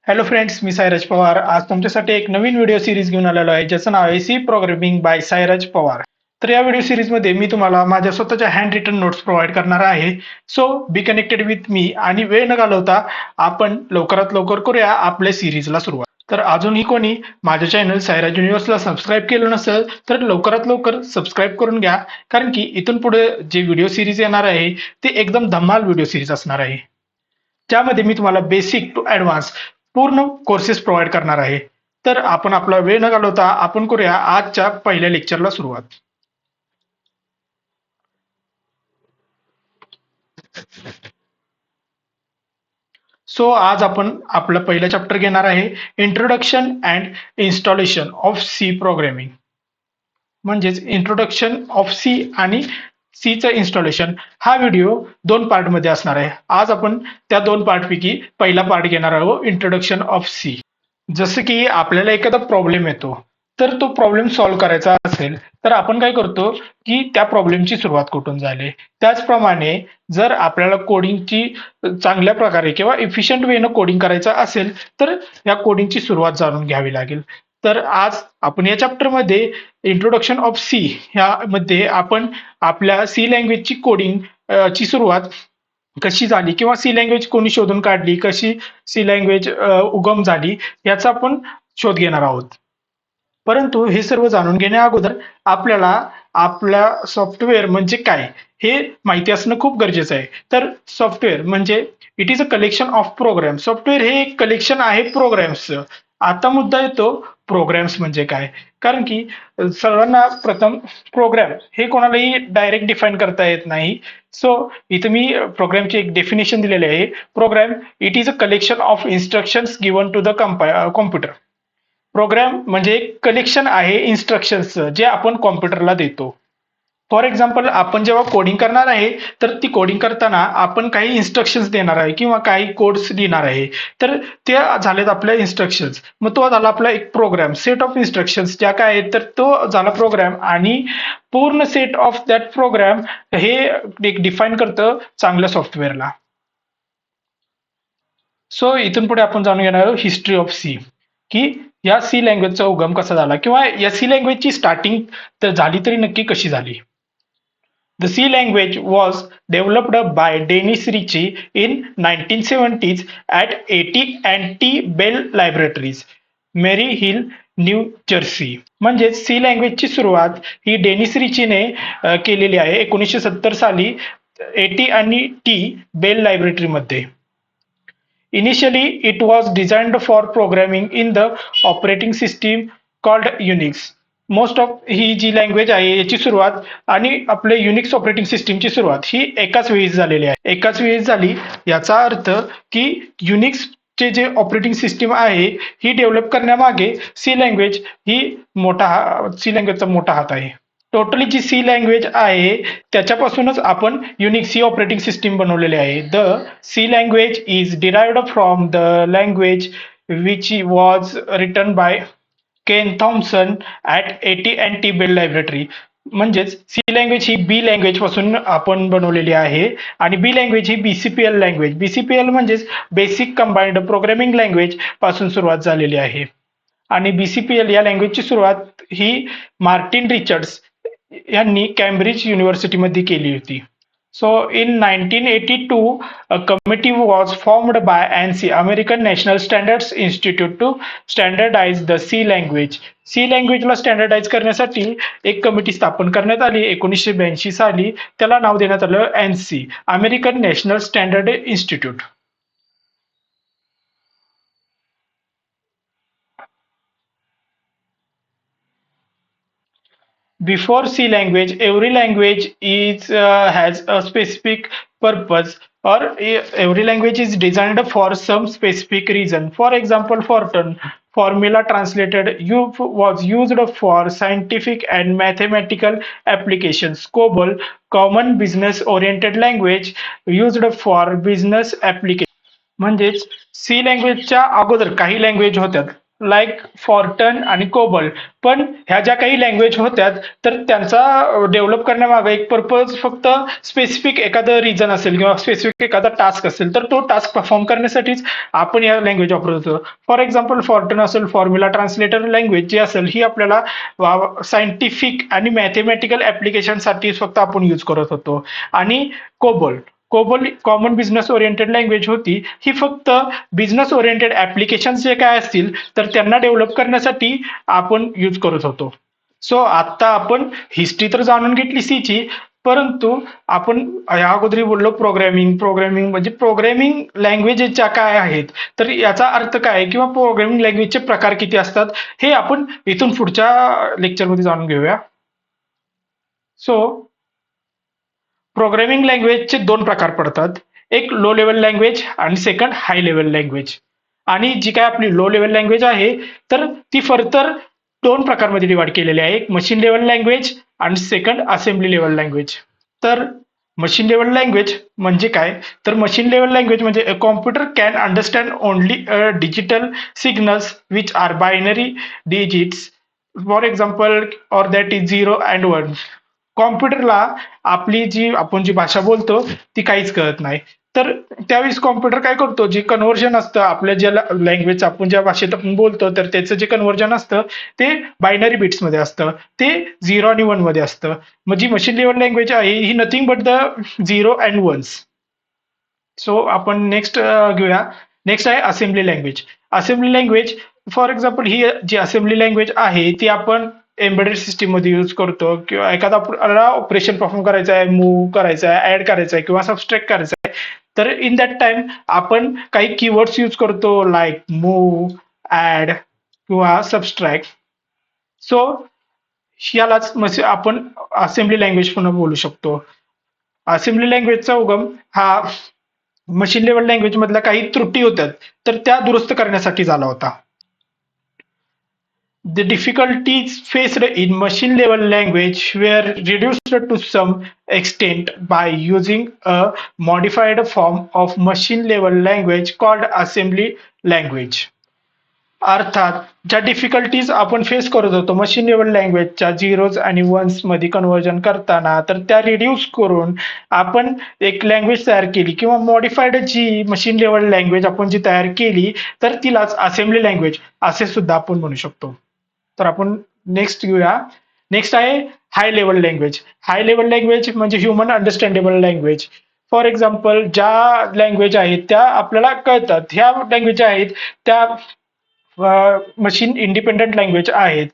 Hello friends, मी सायराज पवार आज तुमच्यासाठी एक नवीन व्हिडिओ सिरीज घेऊन आलेलो आहे ज्याचं नाव आहे C programming by Sairaj Pawar. तर या व्हिडिओ सिरीजमध्ये मी तुम्हाला माझ्या स्वतःच्या हँड रिटन नोट्स प्रोव्हाइड करणार आहे. So be connected with me आणि वेळ न घालवता आपण लवकरात लवकर करूया आपल्या सिरीजला सुरुवात. तर अजूनही कोणी माझ्या चॅनल सायराज युनिव्हर्सला सबस्क्राईब केलं नसेल तर लवकरात लवकर सबस्क्राईब करून घ्या, कारण की इथून पुढे जे व्हिडिओ सिरीज येणार आहे ते एकदम धमाल व्हिडिओ सिरीज असणार आहे, ज्यामध्ये मी तुम्हाला बेसिक टू ॲडव्हान्स पूर्ण कोर्सेस प्रोव्हाइड करणार आहे. तर आपण आपला वेळ न घालवता आपण करूया आजच्या पहिल्या लेक्चरला सुरुवात. सो आज आपण आपलं पहिलं चॅप्टर घेणार आहे, introduction and installation of C programming. म्हणजेच इंट्रोडक्शन ऑफ सी आणि सीचं इन्स्टॉलेशन. हा व्हिडिओ दोन पार्टमध्ये असणार आहे. आज आपण त्या दोन पार्टपैकी पहिला पार्ट घेणार आहोत, इंट्रोडक्शन ऑफ सी. जसं की आपल्याला एखादा प्रॉब्लेम येतो, तर तो प्रॉब्लेम सॉल्व्ह करायचा असेल तर आपण काय करतो की त्या प्रॉब्लेमची सुरुवात कुठून झाली. त्याचप्रमाणे जर आपल्याला कोडिंगची चांगल्या प्रकारे किंवा इफिशियंट वेनं कोडिंग करायचं असेल तर या कोडिंगची सुरुवात जाणून घ्यावी लागेल. तर आज आपण या चॅप्टरमध्ये इंट्रोडक्शन ऑफ सी ह्यामध्ये आपण आपल्या सी लँग्वेजची कोडिंग ची सुरुवात कशी झाली किंवा सी लँग्वेज कोणी शोधून काढली, कशी सी लँग्वेज उगम झाली याचा आपण शोध घेणार आहोत. परंतु हे सर्व जाणून घेण्या अगोदर आपल्याला आपल्या सॉफ्टवेअर म्हणजे काय हे माहिती असणं खूप गरजेचं आहे. तर सॉफ्टवेअर म्हणजे it is a collection of program. Software हे एक कलेक्शन आहे प्रोग्राम्सचं. आता मुद्दा येतो प्रोग्राम्स म्हणजे काय, कारण की सर्वांना प्रथम प्रोग्राम हे कोणालाही डायरेक्ट डिफाईन करता येत नाही. सो इथं मी प्रोग्रामची एक डेफिनेशन दिलेली आहे. Program it is a collection of instructions given to the computer. Program म्हणजे एक कलेक्शन आहे इन्स्ट्रक्शन्सचं जे आपण कॉम्प्युटरला देतो. फॉर एक्झाम्पल आपण जेव्हा कोडिंग करणार आहे तर ती कोडिंग करताना आपण काही इन्स्ट्रक्शन्स देणार आहे किंवा काही कोड्स लिहिणार आहे. तर ते झालेत आपल्या इन्स्ट्रक्शन्स. मग तो झाला आपला एक प्रोग्राम, सेट ऑफ इन्स्ट्रक्शन्स ज्या काय आहेत तर तो झाला प्रोग्राम. आणि पूर्ण सेट ऑफ दॅट प्रोग्राम हे एक डिफाईन करतं चांगल्या सॉफ्टवेअरला. सो इथून पुढे आपण जाणून घेणार आहोत हिस्ट्री ऑफ सी, की या सी लँग्वेजचा उगम कसा झाला किंवा या सी लँग्वेजची स्टार्टिंग तर झाली तरी नक्की कशी झाली. The C language was developed by Dennis Ritchie in 1970s at AT&T Bell Laboratories, Murray Hill, New Jersey. म्हणजे सी लँग्वेजची सुरुवात ही डेनिस रिचीने केलेली आहे 1970 साली एटी आणि टी बेल लायब्ररीमध्ये. Initially, it was designed for programming in the operating system called Unix. Most of ही जी लँग्वेज आहे याची सुरुवात आणि आपले युनिक्स ऑपरेटिंग सिस्टीमची सुरुवात ही एकाच वेळी झालेली आहे. एकाच वेळी झाली याचा अर्थ की युनिक्सचे जे ऑपरेटिंग सिस्टीम आहे ही डेव्हलप करण्यामागे सी लँग्वेज ही सी लँग्वेजचा मोठा हात आहे. टोटली जी सी लँग्वेज आहे त्याच्यापासूनच आपण युनिक्स ही ऑपरेटिंग सिस्टीम बनवलेली आहे. The C language is derived from the language which was written by Ken Thompson at AT&T Bell library. म्हणजेच सी लँग्वेज ही बी लँग्वेज पासून आपण बनवलेली आहे आणि बी लँग्वेज ही BCPL लँग्वेज, BCPL म्हणजेच बेसिक कंबाइंड प्रोग्रामिंग लँग्वेज पासून सुरुवात झालेली आहे. आणि BCPL या लँग्वेजची सुरुवात ही मार्टिन रिचर्ड्स यांनी कॅम्ब्रिज युनिव्हर्सिटीमध्ये केली होती. So in 1982, a committee was formed by ANSI, American National Standards Institute, to standardize the C language. C लँग्वेजला स्टँडर्डाइज करण्यासाठी एक कमिटी स्थापन करण्यात आली 1982 साली. त्याला नाव देण्यात आलं ANSI, American national standard institute. Before C language, every language is has a specific purpose, or every language is designed for some specific reason. For example, Fortran formula translated was used for scientific and mathematical applications. COBOL, common business oriented language, used for business applications. म्हणजेच C लँग्वेजच्या अगोदर काही language होत्या like फॉर्टन आणि कोबल. पण ह्या ज्या काही language होत्या तर त्यांचा डेव्हलप करण्यामागे एक पर्पज फक्त स्पेसिफिक एखादं रिजन असेल किंवा स्पेसिफिक एखादा टास्क असेल तर तो टास्क परफॉर्म करण्यासाठीच आपण या लँग्वेज वापरत होतो. फॉर एक्झाम्पल फॉर्टन असेल फॉर्म्युला ट्रान्सलेटर लँग्वेज जी असेल ही आपल्याला सायंटिफिक आणि मॅथमॅटिकल ऍप्लिकेशनसाठी फक्त आपण यूज करत होतो. आणि COBOL COBOL common business oriented language होती. ही फक्त बिझनेस ओरिएंटेड ऍप्लिकेशन जे काय असतील तर त्यांना डेव्हलप करण्यासाठी आपण यूज करत होतो. सो आता आपण हिस्ट्री तर जाणून घेतली सीची, परंतु आपण या अगोदर बोललो प्रोग्रॅमिंग. प्रोग्रॅमिंग म्हणजे प्रोग्रॅमिंग लँग्वेजेसच्या काय आहेत, तर याचा अर्थ काय किंवा प्रोग्रॅमिंग लँग्वेजचे प्रकार किती असतात हे आपण इथून पुढच्या लेक्चरमध्ये जाणून घेऊया. सो प्रोग्रॅमिंग लँग्वेजचे दोन प्रकार पडतात. एक लो लेवल लँग्वेज आणि सेकंड हाय लेवल लँग्वेज. आणि जी काय आपली लो लेवल लँग्वेज आहे तर ती फर्दर दोन प्रकारमध्ये डिवाइड केलेली आहे. एक मशीन लेवल लँग्वेज आणि सेकंड असेंब्ली लेवल लँग्वेज. तर मशीन लेवल लँग्वेज म्हणजे काय, तर मशीन लेवल लँग्वेज म्हणजे a computer can understand only digital signals which are binary digits. For example or that is 0 and 1. कॉम्प्युटरला आपली जी आपण जी भाषा बोलतो ती काहीच कळत नाही. तर त्यावेळेस कॉम्प्युटर काय करतो, जे कन्व्हर्जन असतं आपल्या ज्या लँग्वेज आपण ज्या भाषेत आपण बोलतो तर त्याचं जे कन्व्हर्जन असतं ते बायनरी बिट्स मध्ये असतं, ते 0 आणि 1 मध्ये असतं. मग जी मशीन लेवल लँग्वेज आहे ही nothing but the 0 and 1. So आपण नेक्स्ट घेऊया. नेक्स्ट आहे assembly language. Assembly language for example ही जी असेंब्ली लँग्वेज आहे ती आपण एम्बेडेड सिस्टीम मध्ये यूज करतो किंवा एखादा आपल्याला ऑपरेशन परफॉर्म करायचं आहे, मूव्ह करायचं आहे, ऍड करायचं आहे किंवा सबस्ट्रॅक्ट करायचं आहे. तर इन दॅट टाइम आपण काही कीवर्ड्स यूज करतो लाईक मूव्ह, ऍड किंवा सबस्ट्रॅक्ट. सो यालाच आपण असेंब्ली लँग्वेज म्हणून बोलू शकतो. असेंब्ली लँग्वेजचा उगम हा मशीन लेवल लँग्वेज मधल्या काही त्रुटी होत्या तर त्या दुरुस्त करण्यासाठी झाला होता. The difficulties faced in machine level language were reduced to some extent by using a modified form of machine level language called assembly language. अर्थात ज्या डिफिकल्टीज आपण फेस करत होतो मशीन लेवल लँग्वेजच्या झिरोज आणि वन्स मध्ये कन्व्हर्जन करताना तर त्या रिड्यूस करून आपण एक लँग्वेज तयार केली किंवा मॉडिफाईड जी मशीन लेवल लँग्वेज आपण जी तयार केली तर तिलाच असेंब्ली लँग्वेज असे सुद्धा आपण म्हणू शकतो. तर आपण नेक्स्ट घेऊया. नेक्स्ट आहे high level language. High level language म्हणजे human understandable language. For example ज्या लँग्वेज आहेत त्या आपल्याला कळतात, ह्या लँग्वेज आहेत त्या मशीन इंडिपेंडंट लँग्वेज आहेत.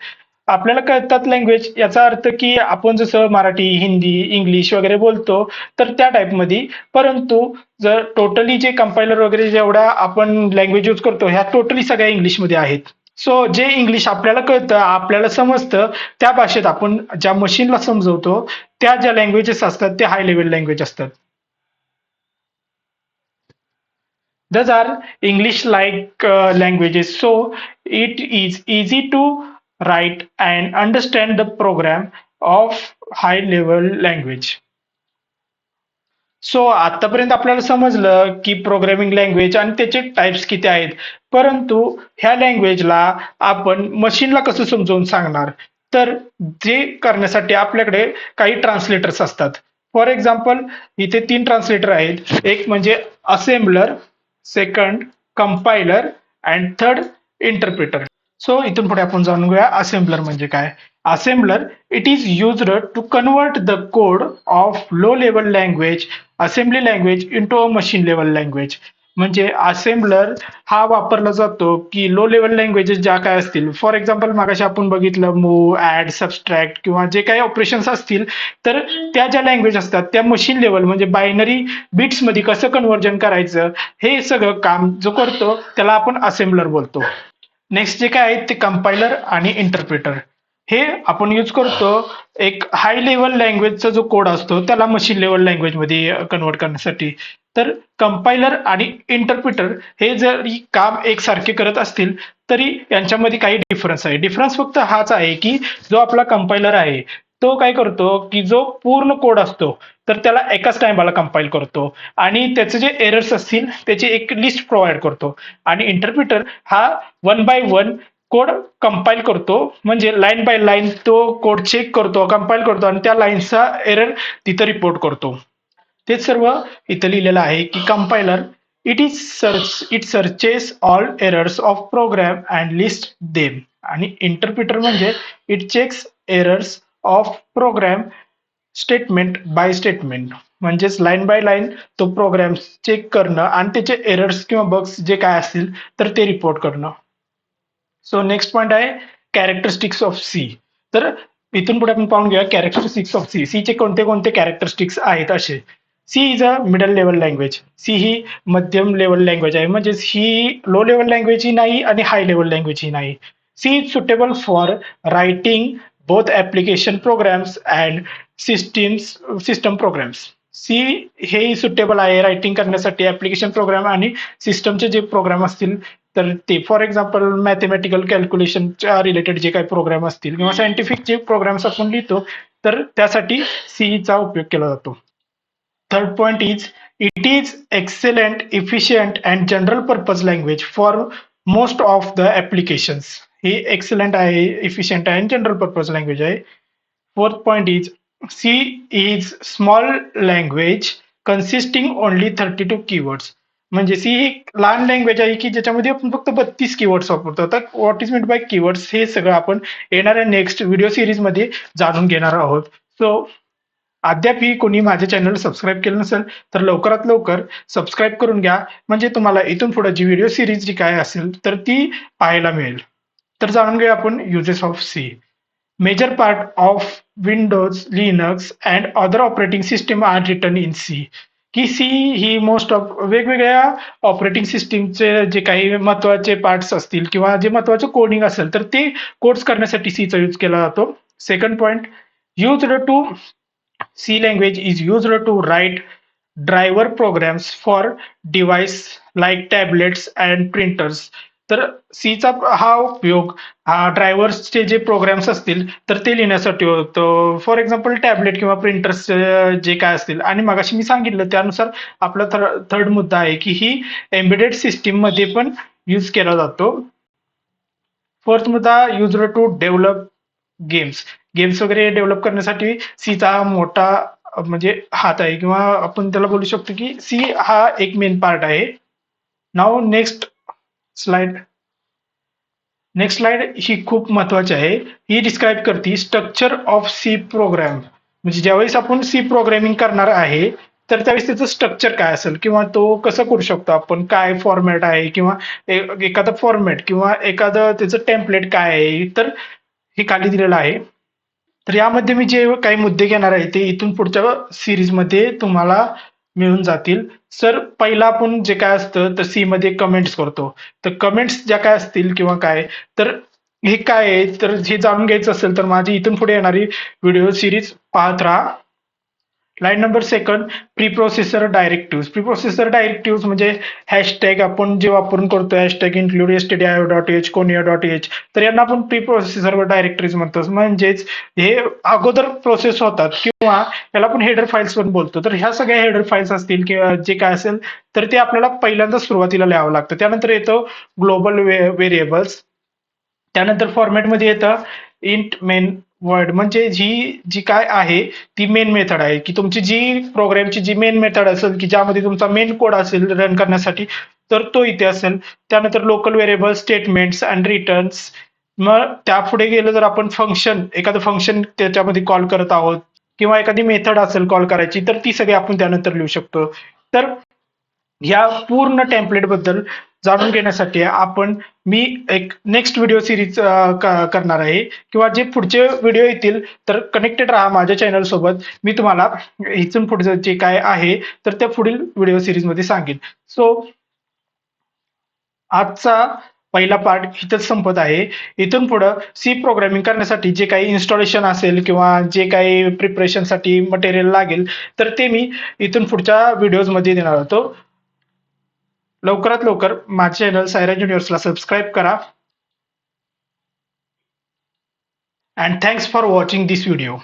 आपल्याला कळतात लँग्वेज याचा अर्थ की आपण जसं मराठी, हिंदी, इंग्लिश वगैरे बोलतो तर त्या टाईपमध्ये. परंतु जर टोटली जे कंपायलर वगैरे जेवढ्या आपण लँग्वेज यूज करतो ह्या टोटली सगळ्या इंग्लिशमध्ये आहेत. सो जे इंग्लिश आपल्याला कळतं, आपल्याला समजतं त्या भाषेत आपण ज्या मशीनला समजवतो त्या ज्या लँग्वेजेस असतात त्या हाय लेवल लँग्वेज असतात. Those are English-like languages, so it is easy to write and understand the program of high-level language. So आतापर्यंत आपल्याला समजलं की प्रोग्रामिंग लँग्वेज आणि त्याचे टाइप्स किती आहेत. परंतु ह्या लँग्वेजला आपण मशीनला कसं समजावून सांगणार, तर जे करण्यासाठी आपल्याकडे काही ट्रान्सलेटर्स असतात. फॉर एक्झाम्पल इथे 3 ट्रान्सलेटर आहेत. एक म्हणजे assembler, second compiler and third interpreter. So इथून पुढे आपण जाणून घेऊया असेंबलर म्हणजे काय. Assembler it is used to convert the code of low level language assembly language into a machine level language. म्हणजे असेंबलर हा वापरला जातो की लो लेवल लँग्वेजेस ज्या काय असतील, फॉर एक्झाम्पल मागाशी आपण बघितलं मूव्ह, ऍड, सबस्ट्रॅक्ट किंवा जे काही ऑपरेशन्स असतील तर त्या ज्या लँग्वेज असतात त्या मशीन लेवल म्हणजे बायनरी बिट्स मध्ये कसं कन्व्हर्जन करायचं हे सगळं काम जो करतो त्याला आपण असेंबलर बोलतो. नेक्स्ट जे काय आहे ते कंपायलर आणि इंटरप्रिटर. हे आपण यूज करतो एक हाय लेवल लँग्वेजचा जो कोड असतो त्याला मशीन लेवल लँग्वेज मध्ये कन्वर्ट करण्यासाठी. तर कंपायलर आणि इंटरप्रिटर हे जरी काम एकसारखे करत असतील तरी यांच्यामध्ये काही डिफरन्स आहे. डिफरन्स फक्त हाच आहे की जो आपला कंपायलर आहे तो काय करतो की जो पूर्ण कोड असतो तर त्याला एकाच टाइमला कंपाईल करतो आणि त्याचे जे एरर्स असतील त्याची एक लिस्ट प्रोव्हाइड करतो. आणि इंटरप्रिटर हा 1 बाय 1 कोड कंपाईल करतो, म्हणजे लाईन बाय लाईन तो कोड चेक करतो, कंपाईल करतो आणि त्या लाईनचा एरर तिथं रिपोर्ट करतो. तेच सर्व इथं लिहिलेलं आहे की compiler it searches all errors of program and list them, आणि इंटरप्रिटर म्हणजे it checks errors of program statement by statement, म्हणजेच लाईन बाय लाईन तो प्रोग्राम चेक करणं आणि त्याचे एरर्स किंवा बग्स जे काय असतील तर ते रिपोर्ट करणं. सो नेक्स्ट पॉईंट आहे कॅरेक्टरिस्टिक्स ऑफ सी. तर इथून पुढे आपण पाहून घेऊया कॅरेक्टरिस्टिक्स ऑफ सी. सी चे कोणते कोणते कॅरेक्टरिस्टिक्स आहेत असे. C is a middle level language. C ही मध्यम लेवल लँग्वेज आहे, म्हणजेच ही लो लेवल लँग्वेज ही नाही आणि हाय लेवल लँग्वेज ही नाही. C is suitable for writing both application programs and system programs. C हे सुटेबल आहे रायटिंग करण्यासाठी ऍप्लिकेशन प्रोग्राम आणि सिस्टमचे जे प्रोग्राम असतील तर ते, फॉर एक्झाम्पल मॅथमॅटिकल कॅल्क्युलेशनच्या रिलेटेड जे काही प्रोग्राम असतील किंवा सायंटिफिक जे प्रोग्राम्स आपण लिहितो तर त्यासाठी सीचा उपयोग केला जातो. Third point is it is excellent, efficient and general purpose language for most of the applications. ही एक्सेलंट आहे, इफिशियंट आहे, जनरल पर्पज लँग्वेज आहे. Fourth point is C is small language consisting only 32 keywords. म्हणजे C ही लहान language आहे की ज्याच्यामध्ये आपण फक्त 32 कीवर्ड्स वापरतो. आता what is mean by keywords हे सगळं आपण येणाऱ्या नेक्स्ट व्हिडिओ सिरीज मध्ये जाणून घेणार आहोत. सो अद्याप ही कोणी माझे चॅनल सबस्क्राईब केलं नसेल तर लवकरात लवकर सबस्क्राईब करून घ्या, म्हणजे तुम्हाला इथून पुढे जी व्हिडिओ सिरीज जी काय असेल तर ती पाहायला मिळेल. तर जाणून घेऊया आपण uses of C. Major part of Windows, Linux and other operating system are written in C. की सी ही मोस्ट ऑफ वेगवेगळ्या ऑपरेटिंग सिस्टीमचे जे काही महत्वाचे पार्ट्स असतील किंवा जे महत्वाचं कोडिंग असेल तर ते कोड्स करण्यासाठी सीचा यूज केला जातो. Second point, used to C language is used to write driver programs for device like tablets and printers. तर सीचा हा उपयोग ड्रायव्हर्सचे जे प्रोग्राम्स असतील तर ते लिहिण्यासाठी होतो. फॉर एक्झाम्पल टॅबलेट किंवा प्रिंटर्स जे काय असतील, आणि मगाशी मी सांगितलं त्यानुसार आपला थर्ड मुद्दा आहे की ही एम्बेडेड सिस्टीम मध्ये पण यूज केला जातो. फोर्थ मुद्दा, use to develop games. Games वगैरे डेव्हलप करण्यासाठी सीचा हा मोठा म्हणजे हात आहे, किंवा आपण त्याला बोलू शकतो की सी हा एक मेन पार्ट आहे. नाव स्लाइड नेक्स्ट स्लाइड ही खूप महत्वाची आहे. ही डिस्क्राईब करते स्ट्रक्चर ऑफ सी प्रोग्राम. म्हणजे ज्यावेळेस आपण सी प्रोग्रामिंग करणार आहे तर त्यावेळेस त्याचं स्ट्रक्चर काय असेल किंवा तो कसं करू शकतो आपण, काय फॉर्मॅट आहे किंवा एखादा फॉर्मॅट किंवा एखादं त्याचं टेम्पलेट काय आहे, तर हे खाली दिलेलं आहे. तर यामध्ये मी जे काही मुद्दे घेणार आहे ते इथून पुढच्या सिरीजमध्ये तुम्हाला मिळून जातील. सर पहिला आपण जे काय असतं तर सी मध्ये कमेंट्स करतो. तर कमेंट्स ज्या काय असतील किंवा काय, तर हे काय आहे तर हे जाणून घ्यायचं असेल तर माझी इथून पुढे येणारी व्हिडिओ सिरीज पाहत राहा. Line number second, pre processor directive. Pre processor directive म्हणजे हॅशटॅग आपण जे वापरून करतो, हॅशटॅग इन्क्लूड stdio.h कोनिया.h, तर यांना आपण प्री प्रोसेसर डायरेक्टरीज म्हणतो. म्हणजेच हे अगोदर प्रोसेस होतात किंवा याला आपण हेडर फाईल्स पण बोलतो. तर ह्या सगळ्या हेडर फाईल्स असतील किंवा जे काय असेल तर ते आपल्याला पहिल्यांदा सुरुवातीला लिहावं लागतं. त्यानंतर येतं ग्लोबल व्हेरिएबल्स. त्यानंतर फॉर्मॅटमध्ये येतं इंट मेन वर्ड, म्हणजे जी काय आहे ती मेन मेथड आहे की तुमची जी प्रोग्रामची जी मेन मेथड असेल की ज्यामध्ये तुमचा मेन कोड असेल रन करण्यासाठी तर तो इथे असेल. त्यानंतर local variable, statements and returns. मग त्यापुढे गेलं जर आपण फंक्शन, एखादं फंक्शन त्याच्यामध्ये कॉल करत आहोत किंवा एखादी मेथड असेल कॉल करायची तर ती सगळी आपण त्यानंतर लिहू शकतो. तर ह्या पूर्ण टेम्पलेट बद्दल जाणून घेण्यासाठी मी एक नेक्स्ट व्हिडिओ सिरीज करणार आहे, किंवा जे पुढचे व्हिडिओ येतील तर कनेक्टेड राहा माझ्या चॅनल सोबत. मी तुम्हाला इथून पुढचं जे काय आहे तर त्या पुढील व्हिडिओ सिरीज मध्ये सांगेन. सो आजचा पहिला पार्ट इथंच संपत आहे. इथून पुढं सी प्रोग्रामिंग करण्यासाठी जे काही इन्स्टॉलेशन असेल किंवा जे काही प्रिपरेशनसाठी मटेरियल लागेल तर ते मी इथून पुढच्या व्हिडिओजमध्ये देणार होतो. लवकरात लवकर माझे चॅनल सायराज युनिव्हर्सला सबस्क्राईब करा. And thanks for watching this video.